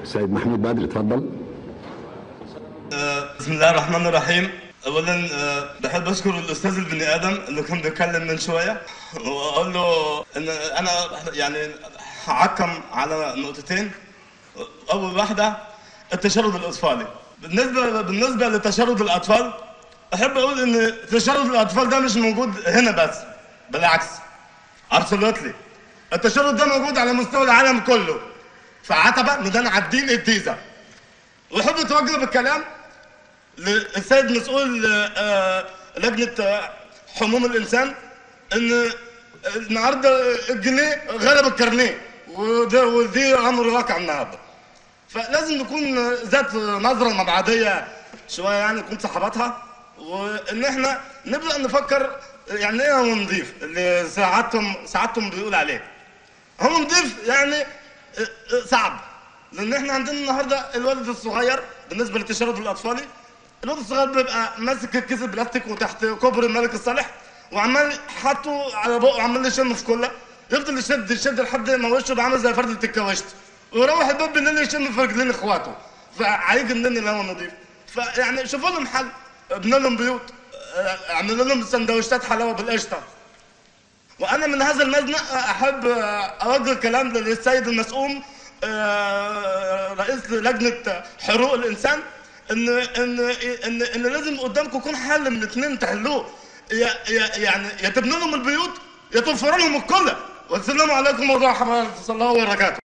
سيد محمود بدر، اتفضل. بسم الله الرحمن الرحيم. اولا بحب اشكر الاستاذ البني ادم اللي كان بيتكلم من شويه، واقول له ان انا يعني هعكم على نقطتين. اول واحده التشرد الاطفالي. بالنسبه لتشرد الاطفال، احب اقول ان تشرد الاطفال ده مش موجود هنا بس، بالعكس ارسلوتلي التشرد ده موجود على مستوى العالم كله، في عتبه ميدان عابدين الجيزه. واحب اتوجه بالكلام للسيد مسؤول لجنه حموم الانسان، ان النهارده الجنيه غلب الكارنيه، ودي امر واقع النهارده. فلازم نكون ذات نظره مبعديه شويه، يعني نكون صحاباتها، وان احنا نبدا نفكر يعني ايه هو نضيف اللي ساعتهم بيقول عليه. هو نضيف يعني صعب، لان احنا عندنا النهارده الولد الصغير بالنسبه للتشرد الاطفالي، الولد الصغير بيبقى ماسك الكيس البلاستيك وتحت كوبري الملك الصالح، وعمال حاطه على بقه وعمال يشم في كله، يفضل يشد لحد ما وشه يبقى عامل زي فرده الكواشت، ويروح الباب بالليل يشم في رجلين اخواته. فهيجي منين اللي هو نضيف؟ فيعني شوفوا لهم حل، ابنوا لهم بيوت، اعملوا لهم سندوتشات حلاوه بالقشطه. وانا من هذا المزنق احب اوجه كلام للسيد المسؤول رئيس لجنه حقوق الانسان، ان لازم قدامكم يكون حل من الاثنين تحلوه، يعني يا تبنوا لهم البيوت يا توفروا لهم الكله. والسلام عليكم ورحمه الله وبركاته.